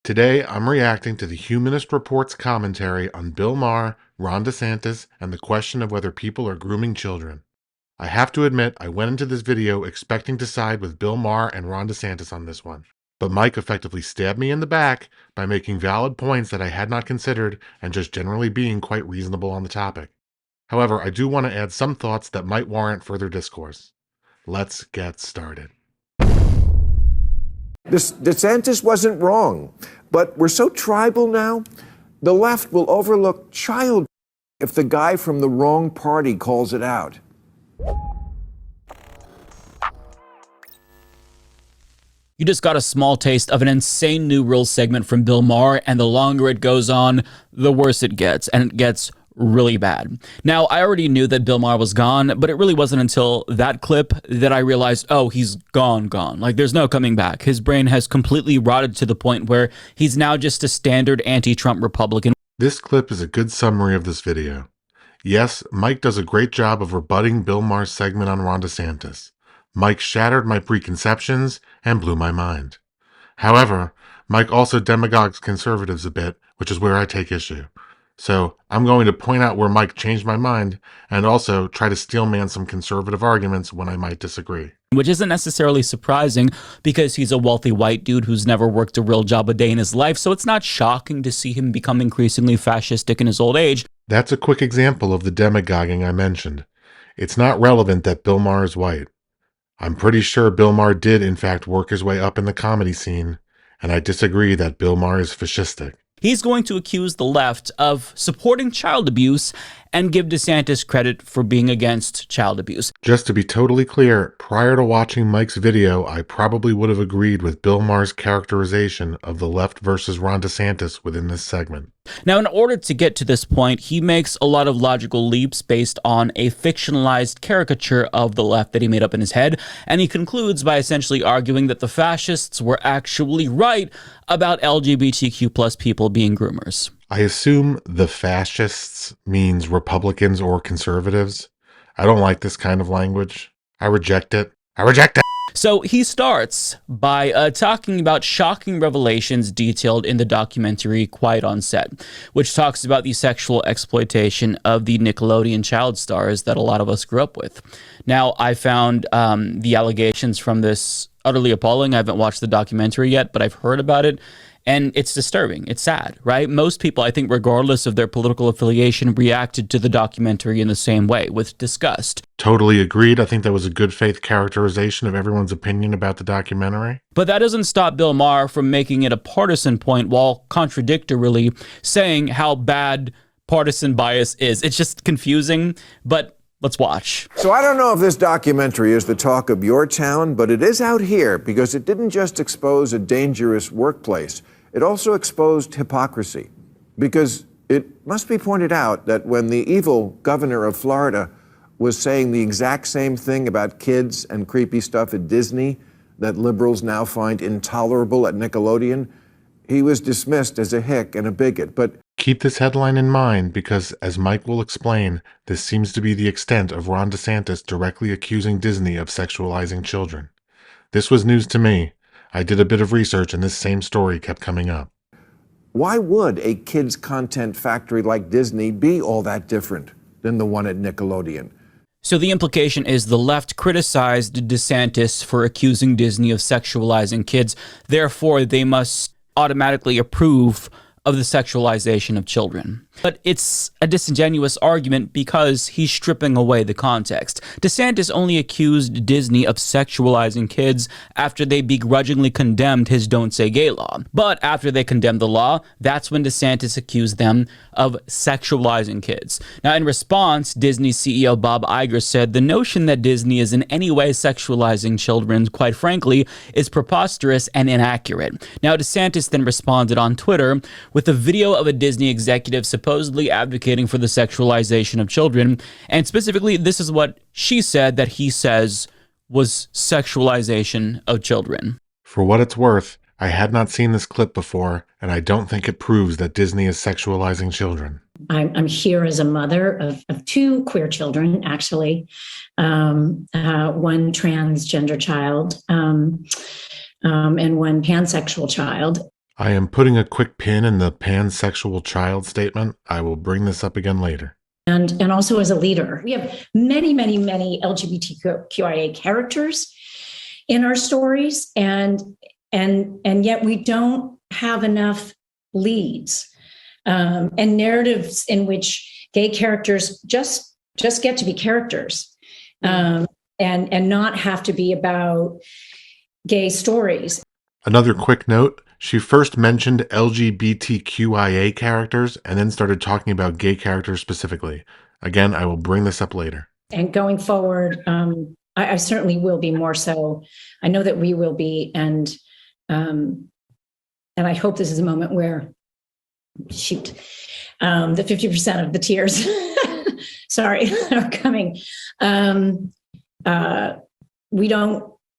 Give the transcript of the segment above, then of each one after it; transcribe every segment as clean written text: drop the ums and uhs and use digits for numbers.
Today, I'm reacting to the Humanist Report's commentary on Bill Maher, Ron DeSantis, and the question of whether people are grooming children. I have to admit, I went into this video expecting to side with Bill Maher and Ron DeSantis on this one. But Mike effectively stabbed me in the back by making valid points that I had not considered and just generally being quite reasonable on the topic. However, I do want to add some thoughts that might warrant further discourse. Let's get started. DeSantis wasn't wrong, but we're so tribal now, the left will overlook child if the guy from the wrong party calls it out. You just got a small taste of an insane new rules segment from Bill Maher, and the longer it goes on, the worse it gets, and it gets really bad. Now, I already knew that Bill Maher was gone, but it really wasn't until that clip that I realized, oh, he's gone. Like, there's no coming back. His brain has completely rotted to the point where he's now just a standard anti-Trump Republican. This clip is a good summary of this video. Yes, Mike does a great job of rebutting Bill Maher's segment on Ron DeSantis. Mike shattered my preconceptions and blew my mind. However, Mike also demagogues conservatives a bit, which is where I take issue. So I'm going to point out where Mike changed my mind and also try to steelman some conservative arguments when I might disagree. Which isn't necessarily surprising because he's a wealthy white dude who's never worked a real job a day in his life, so it's not shocking to see him become increasingly fascistic in his old age. That's a quick example of the demagoguing I mentioned. It's not relevant that Bill Maher is white. I'm pretty sure Bill Maher did in fact work his way up in the comedy scene, and I disagree that Bill Maher is fascistic. He's going to accuse the left of supporting child abuse and give DeSantis credit for being against child abuse. Just to be totally clear, prior to watching Mike's video, I probably would have agreed with Bill Maher's characterization of the left versus Ron DeSantis within this segment. Now, in order to get to this point, he makes a lot of logical leaps based on a fictionalized caricature of the left that he made up in his head, and he concludes by essentially arguing that the fascists were actually right about LGBTQ plus people being groomers. I assume the fascists means Republicans or conservatives. I don't like this kind of language. I reject it. So he starts by talking about shocking revelations detailed in the documentary Quiet on Set, which talks about the sexual exploitation of the Nickelodeon child stars that a lot of us grew up with. Now, I found the allegations from this utterly appalling. I haven't watched the documentary yet, but I've heard about it. And it's disturbing. It's sad, right? Most people, I think, regardless of their political affiliation, reacted to the documentary in the same way, with disgust. Totally agreed. I think that was a good faith characterization of everyone's opinion about the documentary. But that doesn't stop Bill Maher from making it a partisan point while contradictorily saying how bad partisan bias is. It's just confusing, but let's watch. So I don't know if this documentary is the talk of your town, but it is out here because it didn't just expose a dangerous workplace. It also exposed hypocrisy. Because it must be pointed out that when the evil governor of Florida was saying the exact same thing about kids and creepy stuff at Disney that liberals now find intolerable at Nickelodeon, he was dismissed as a hick and a bigot. But keep this headline in mind because, as Mike will explain, this seems to be the extent of Ron DeSantis directly accusing Disney of sexualizing children. This was news to me. I did a bit of research and this same story kept coming up. Why would a kids' content factory like Disney be all that different than the one at Nickelodeon? So the implication is the left criticized DeSantis for accusing Disney of sexualizing kids. Therefore, they must automatically approve of the sexualization of children. But it's a disingenuous argument because he's stripping away the context. DeSantis only accused Disney of sexualizing kids after they begrudgingly condemned his Don't Say Gay law. But after they condemned the law, that's when DeSantis accused them of sexualizing kids. Now, in response, Disney CEO Bob Iger said the notion that Disney is in any way sexualizing children, quite frankly, is preposterous and inaccurate. Now, DeSantis then responded on Twitter with a video of a Disney executive supposedly advocating for the sexualization of children, and specifically, this is what she said that he says was sexualization of children. For what it's worth, I had not seen this clip before, and I don't think it proves that Disney is sexualizing children. I'm here as a mother of two queer children, actually, one transgender child and one pansexual child. I am putting a quick pin in the pansexual child statement. I will bring this up again later. And also as a leader. We have many, many, many LGBTQIA characters in our stories, and yet we don't have enough leads and narratives in which gay characters just get to be characters and not have to be about gay stories. Another quick note, she first mentioned LGBTQIA characters and then started talking about gay characters specifically. Again, I will bring this up later. And going forward, I certainly will be more so. I know that we will be, and I hope this is a moment where, the 50% of the tears, sorry, are coming.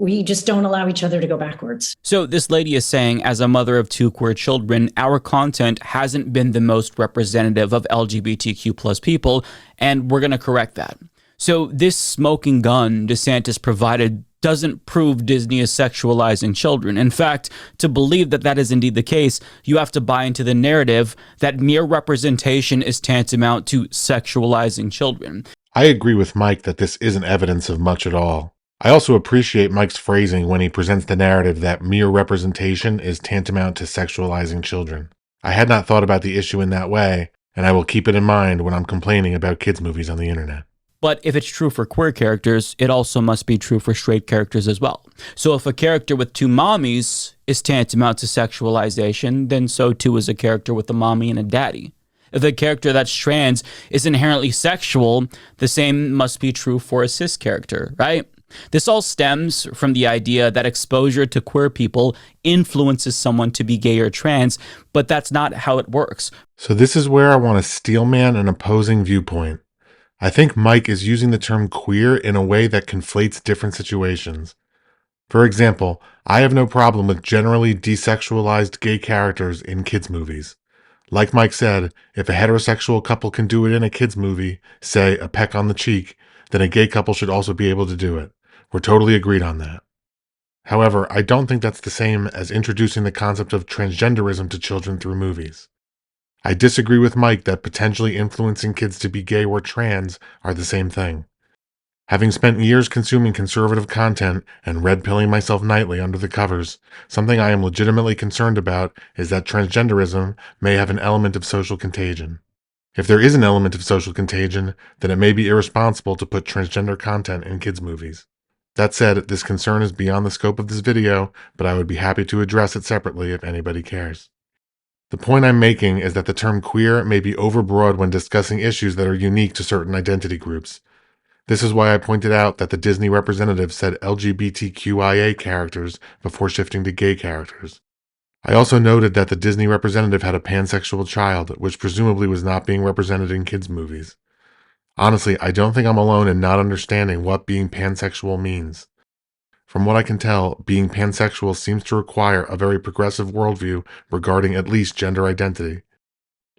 We just don't allow each other to go backwards. So this lady is saying, as a mother of 2 queer children, our content hasn't been the most representative of LGBTQ plus people, and we're going to correct that. So this smoking gun DeSantis provided doesn't prove Disney is sexualizing children. In fact, to believe that that is indeed the case, you have to buy into the narrative that mere representation is tantamount to sexualizing children. I agree with Mike that this isn't evidence of much at all. I also appreciate Mike's phrasing when he presents the narrative that mere representation is tantamount to sexualizing children. I had not thought about the issue in that way, and I will keep it in mind when I'm complaining about kids' movies on the internet. But if it's true for queer characters, it also must be true for straight characters as well. So if a character with 2 mommies is tantamount to sexualization, then so too is a character with a mommy and a daddy. If a character that's trans is inherently sexual, the same must be true for a cis character, right? This all stems from the idea that exposure to queer people influences someone to be gay or trans, but that's not how it works. So this is where I want to steelman an opposing viewpoint. I think Mike is using the term queer in a way that conflates different situations. For example, I have no problem with generally desexualized gay characters in kids' movies. Like Mike said, if a heterosexual couple can do it in a kids' movie, say a peck on the cheek, then a gay couple should also be able to do it. We're totally agreed on that. However, I don't think that's the same as introducing the concept of transgenderism to children through movies. I disagree with Mike that potentially influencing kids to be gay or trans are the same thing. Having spent years consuming conservative content and red-pilling myself nightly under the covers, something I am legitimately concerned about is that transgenderism may have an element of social contagion. If there is an element of social contagion, then it may be irresponsible to put transgender content in kids' movies. That said, this concern is beyond the scope of this video, but I would be happy to address it separately if anybody cares. The point I'm making is that the term queer may be overbroad when discussing issues that are unique to certain identity groups. This is why I pointed out that the Disney representative said LGBTQIA characters before shifting to gay characters. I also noted that the Disney representative had a pansexual child, which presumably was not being represented in kids' movies. Honestly, I don't think I'm alone in not understanding what being pansexual means. From what I can tell, being pansexual seems to require a very progressive worldview regarding at least gender identity.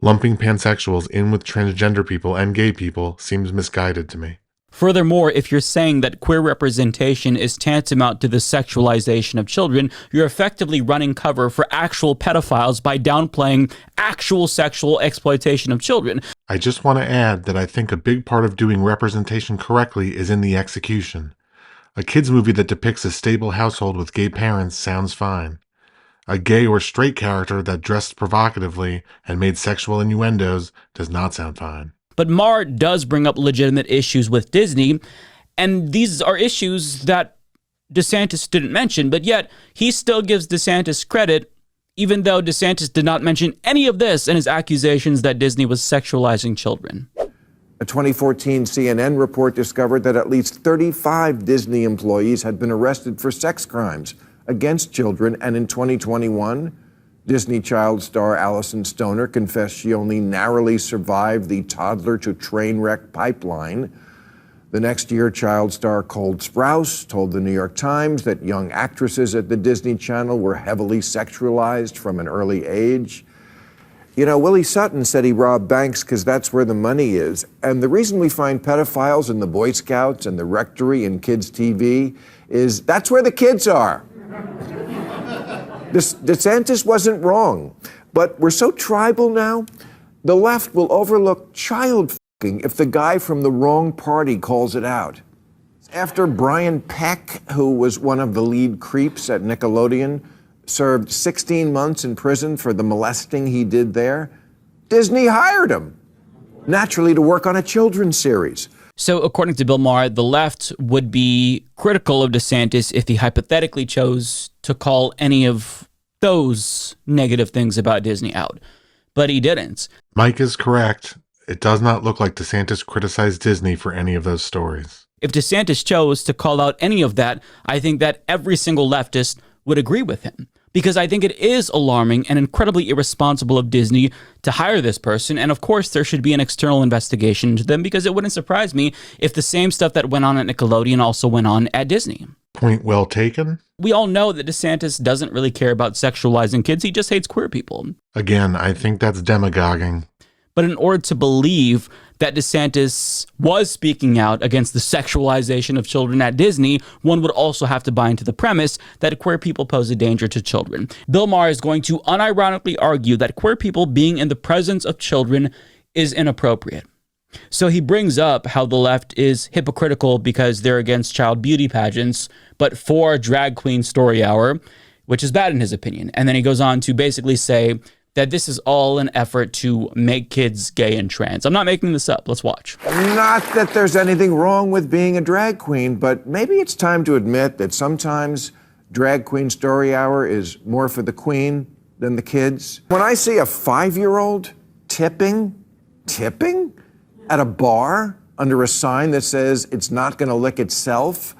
Lumping pansexuals in with transgender people and gay people seems misguided to me. Furthermore, if you're saying that queer representation is tantamount to the sexualization of children, you're effectively running cover for actual pedophiles by downplaying actual sexual exploitation of children. I just want to add that I think a big part of doing representation correctly is in the execution. A kids' movie that depicts a stable household with gay parents sounds fine. A gay or straight character that dressed provocatively and made sexual innuendos does not sound fine. But Maher does bring up legitimate issues with Disney, and these are issues that DeSantis didn't mention, but yet he still gives DeSantis credit, even though DeSantis did not mention any of this in his accusations that Disney was sexualizing children. A 2014 CNN report discovered that at least 35 Disney employees had been arrested for sex crimes against children, and in 2021, Disney child star Allison Stoner confessed she only narrowly survived the toddler-to-train wreck pipeline. The next year, child star Cole Sprouse told the New York Times that young actresses at the Disney Channel were heavily sexualized from an early age. You know, Willie Sutton said he robbed banks because that's where the money is. And the reason we find pedophiles in the Boy Scouts and the Rectory and kids' TV is that's where the kids are. DeSantis wasn't wrong, but we're so tribal now, the left will overlook child fucking if the guy from the wrong party calls it out. After Brian Peck, who was one of the lead creeps at Nickelodeon, served 16 months in prison for the molesting he did there, Disney hired him, naturally, to work on a children's series. So according to Bill Maher, the left would be critical of DeSantis if he hypothetically chose to call any of those negative things about Disney out. But he didn't. Mike is correct. It does not look like DeSantis criticized Disney for any of those stories. If DeSantis chose to call out any of that, I think that every single leftist would agree with him. Because I think it is alarming and incredibly irresponsible of Disney to hire this person. And of course, there should be an external investigation into them, because it wouldn't surprise me if the same stuff that went on at Nickelodeon also went on at Disney. Point well taken. We all know that DeSantis doesn't really care about sexualizing kids. He just hates queer people. Again, I think that's demagoguing. But in order to believe that DeSantis was speaking out against the sexualization of children at Disney, one would also have to buy into the premise that queer people pose a danger to children. Bill Maher is going to unironically argue that queer people being in the presence of children is inappropriate. So he brings up how the left is hypocritical because they're against child beauty pageants, but for drag queen story hour, which is bad in his opinion. And then he goes on to basically say that this is all an effort to make kids gay and trans. I'm not making this up. Let's watch. Not that there's anything wrong with being a drag queen, but maybe it's time to admit that sometimes drag queen story hour is more for the queen than the kids. When I see a 5-year-old tipping at a bar under a sign that says it's not going to lick itself,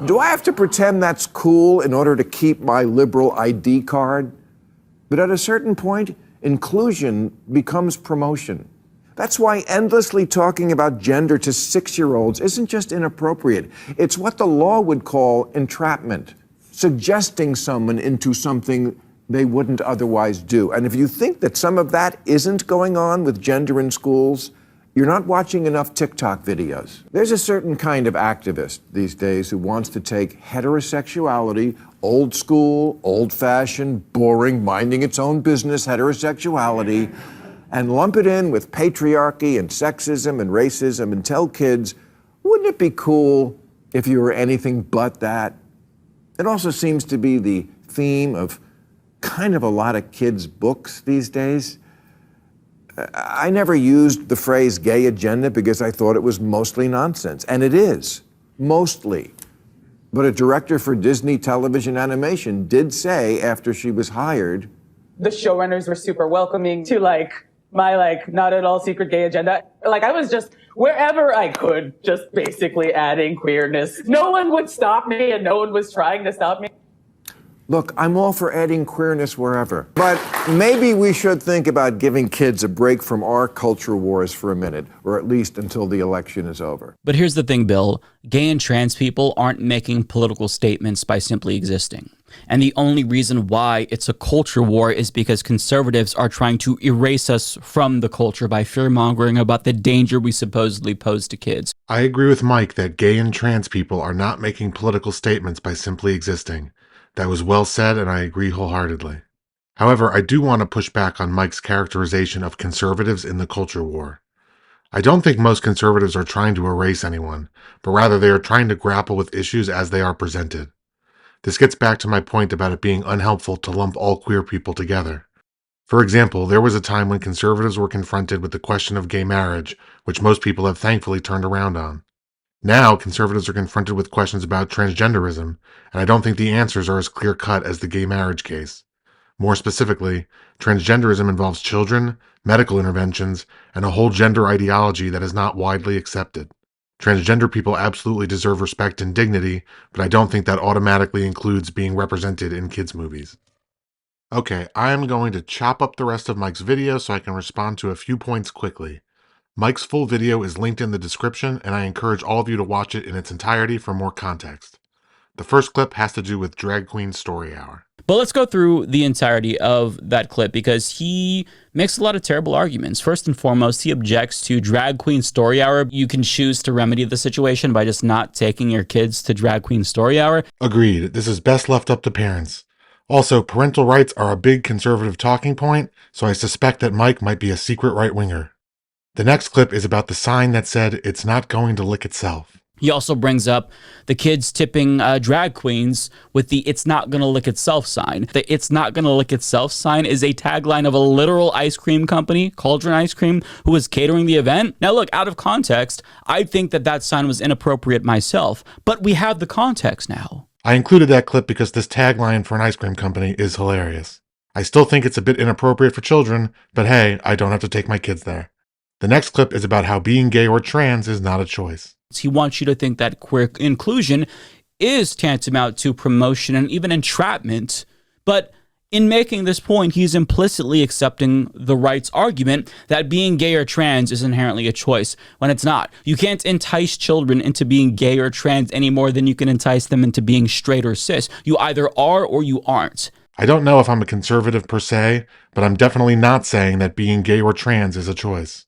do I have to pretend that's cool in order to keep my liberal ID card? But at a certain point, inclusion becomes promotion. That's why endlessly talking about gender to 6-year-olds isn't just inappropriate. It's what the law would call entrapment, suggesting someone into something they wouldn't otherwise do. And if you think that some of that isn't going on with gender in schools, you're not watching enough TikTok videos. There's a certain kind of activist these days who wants to take heterosexuality, old school, old-fashioned, boring, minding its own business heterosexuality, and lump it in with patriarchy and sexism and racism and tell kids, wouldn't it be cool if you were anything but that? It also seems to be the theme of kind of a lot of kids' books these days. I never used the phrase gay agenda because I thought it was mostly nonsense, and it is, mostly. But a director for Disney Television Animation did say after she was hired, the showrunners were super welcoming to my not at all secret gay agenda. I was just wherever I could, just basically adding queerness. No one would stop me, and no one was trying to stop me. Look, I'm all for adding queerness wherever, but maybe we should think about giving kids a break from our culture wars for a minute, or at least until the election is over. But here's the thing, Bill. Gay and trans people aren't making political statements by simply existing. And the only reason why it's a culture war is because conservatives are trying to erase us from the culture by fear-mongering about the danger we supposedly pose to kids. I agree with Mike that gay and trans people are not making political statements by simply existing. That was well said, and I agree wholeheartedly. However, I do want to push back on Mike's characterization of conservatives in the culture war. I don't think most conservatives are trying to erase anyone, but rather they are trying to grapple with issues as they are presented. This gets back to my point about it being unhelpful to lump all queer people together. For example, there was a time when conservatives were confronted with the question of gay marriage, which most people have thankfully turned around on. Now, conservatives are confronted with questions about transgenderism, and I don't think the answers are as clear-cut as the gay marriage case. More specifically, transgenderism involves children, medical interventions, and a whole gender ideology that is not widely accepted. Transgender people absolutely deserve respect and dignity, but I don't think that automatically includes being represented in kids' movies. Okay, I am going to chop up the rest of Mike's video so I can respond to a few points quickly. Mike's full video is linked in the description, and I encourage all of you to watch it in its entirety for more context. The first clip has to do with Drag Queen Story Hour. But let's go through the entirety of that clip because he makes a lot of terrible arguments. First and foremost, he objects to Drag Queen Story Hour. You can choose to remedy the situation by just not taking your kids to Drag Queen Story Hour. Agreed. This is best left up to parents. Also, parental rights are a big conservative talking point, so I suspect that Mike might be a secret right-winger. The next clip is about the sign that said, "It's not going to lick itself." He also brings up the kids tipping drag queens with the "it's not gonna lick itself" sign. The "it's not gonna lick itself" sign is a tagline of a literal ice cream company, Cauldron Ice Cream, who was catering the event. Now look, out of context, I think that that sign was inappropriate myself, but we have the context now. I included that clip because this tagline for an ice cream company is hilarious. I still think it's a bit inappropriate for children, but hey, I don't have to take my kids there. The next clip is about how being gay or trans is not a choice. He wants you to think that queer inclusion is tantamount to promotion and even entrapment. But in making this point, he's implicitly accepting the right's argument that being gay or trans is inherently a choice, when it's not. You can't entice children into being gay or trans any more than you can entice them into being straight or cis. You either are or you aren't. I don't know if I'm a conservative per se, but I'm definitely not saying that being gay or trans is a choice.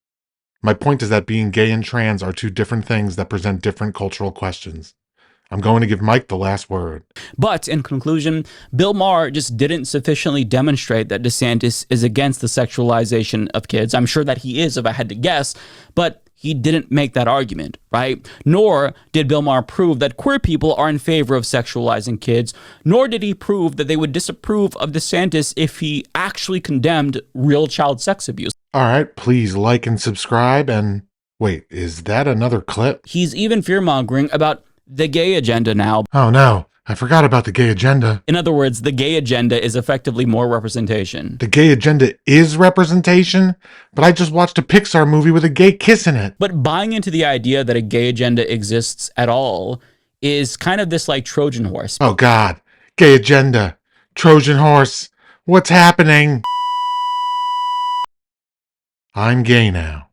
My point is that being gay and trans are two different things that present different cultural questions. I'm going to give Mike the last word. But in conclusion, Bill Maher just didn't sufficiently demonstrate that DeSantis is against the sexualization of kids. I'm sure that he is, if I had to guess, but he didn't make that argument, right? Nor did Bill Maher prove that queer people are in favor of sexualizing kids, nor did he prove that they would disapprove of DeSantis if he actually condemned real child sex abuse. All right, please like and subscribe. And wait, is that another clip? He's even fear-mongering about the gay agenda now. Oh no, I forgot about the gay agenda. In other words, the gay agenda is effectively more representation. The gay agenda is representation, but I just watched a Pixar movie with a gay kiss in it. But buying into the idea that a gay agenda exists at all is kind of this like Trojan horse. Oh God, gay agenda, Trojan horse, what's happening? I'm gay now.